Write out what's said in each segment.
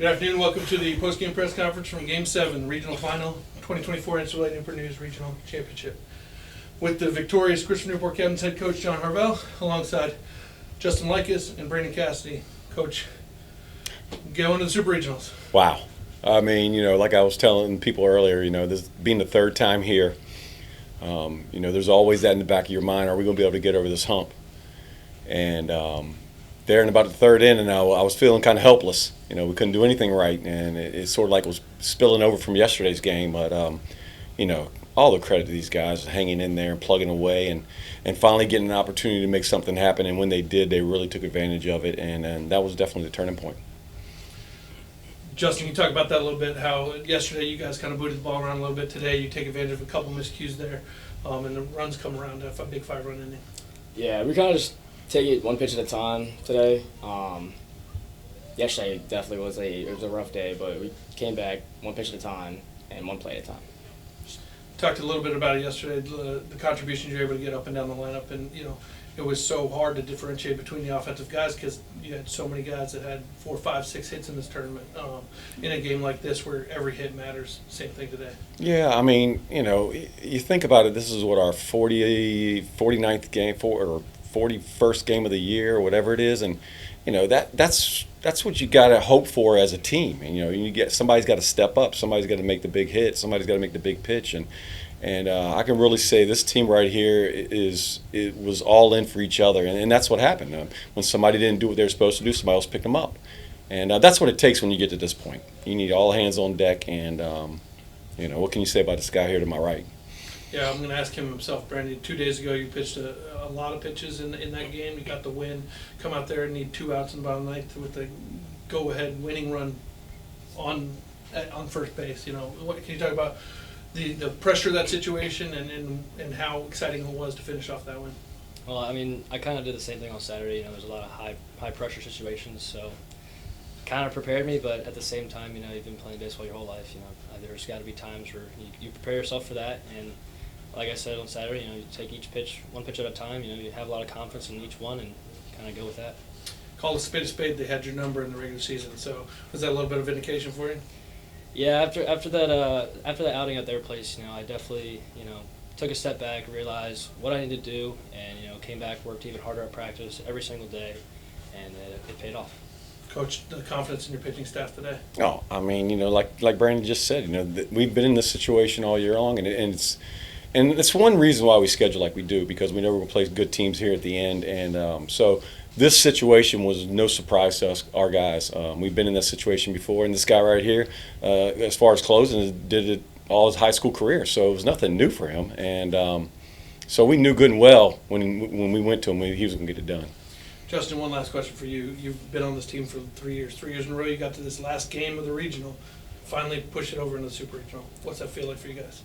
Good afternoon. Welcome to the postgame press conference from Game 7, Regional Final, 2024 NCAA Newport News Regional Championship. With the victorious Christopher Newport Captains head coach John Harvell, alongside Justin Liakos and Brandon Cassedy. Coach, going to the Super Regionals. Wow. I mean, like I was telling people earlier, this being the third time here, there's always that in the back of your mind, are we going to be able to get over this hump? And there in about the third inning, I was feeling kind of helpless. We couldn't do anything right, and it sort of like was spilling over from yesterday's game. But, all the credit to these guys hanging in there and plugging away and finally getting an opportunity to make something happen. And when they did, they really took advantage of it, and that was definitely the turning point. Justin, you talk about that a little bit, how yesterday you guys kind of booted the ball around a little bit. Today you take advantage of a couple miscues there, and the runs come around, a big 5-run inning. Yeah, we kind of just take it one pitch at a time today. Yesterday definitely was a rough day, but we came back one pitch at a time and one play at a time. Talked a little bit about it yesterday, the contributions you're able to get up and down the lineup, and it was so hard to differentiate between the offensive guys because you had so many guys that had 4, 5, 6 hits in this tournament. In a game like this where every hit matters, same thing today. Yeah, I mean, you think about it, this is what our 49th game or 41st game of the year or whatever it is, and that's what you got to hope for as a team. And somebody's got to step up, somebody's got to make the big hit, somebody's got to make the big pitch, and I can really say this team right here it was all in for each other, and that's what happened. When somebody didn't do what they were supposed to do, somebody else picked them up, and that's what it takes when you get to this point. You need all hands on deck, and what can you say about this guy here to my right? Yeah, I'm going to ask him himself, Brandon. 2 days ago, you pitched a lot of pitches in that game. You got the win. Come out there and need 2 outs in the bottom of the ninth with the go-ahead winning run on first base. What can you talk about the pressure of that situation and how exciting it was to finish off that win? Well, I mean, I kind of did the same thing on Saturday. There's a lot of high pressure situations, so kind of prepared me, but at the same time, you've been playing baseball your whole life. There's got to be times where you prepare yourself for that, and like I said on Saturday, you take each pitch one pitch at a time. You have a lot of confidence in each one and kind of go with that. Call a spade. They had your number in the regular season, so was that a little bit of vindication for you? Yeah, after that outing at their place, I definitely took a step back, realized what I needed to do, and came back, worked even harder at practice every single day, and it paid off. Coach, the confidence in your pitching staff today? Oh, I mean, like Brandon just said, we've been in this situation all year long, and it's one reason why we schedule like we do, because we know we're going to play good teams here at the end, and so this situation was no surprise to us, our guys. We've been in this situation before, and this guy right here, as far as closing, did it all his high school career, so it was nothing new for him, and so we knew good and well when we went to him, he was going to get it done. Justin, one last question for you. You've been on this team for 3 years. 3 years in a row, you got to this last game of the regional, finally push it over into the Super Regional. What's that feel like for you guys?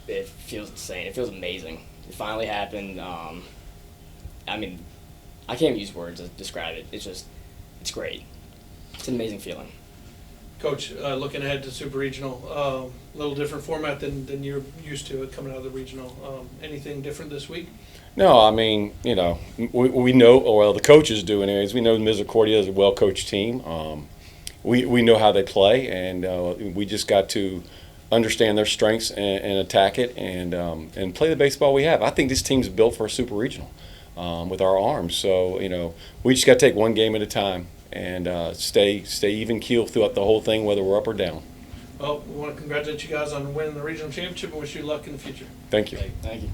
It feels insane. It feels amazing. It finally happened. I mean, I can't use words to describe it. It's great. It's an amazing feeling. Coach, looking ahead to Super Regional, a little different format than you're used to coming out of the regional. Anything different this week? No, I mean, we know, or well, the coaches do anyways. We know Misericordia is a well-coached team. We know how they play, and we just got to understand their strengths and attack it and play the baseball we have. I think this team's built for a Super Regional with our arms. So, we just got to take one game at a time and stay even keel throughout the whole thing, whether we're up or down. Well, we want to congratulate you guys on winning the regional championship and wish you luck in the future. Thank you. Thank you.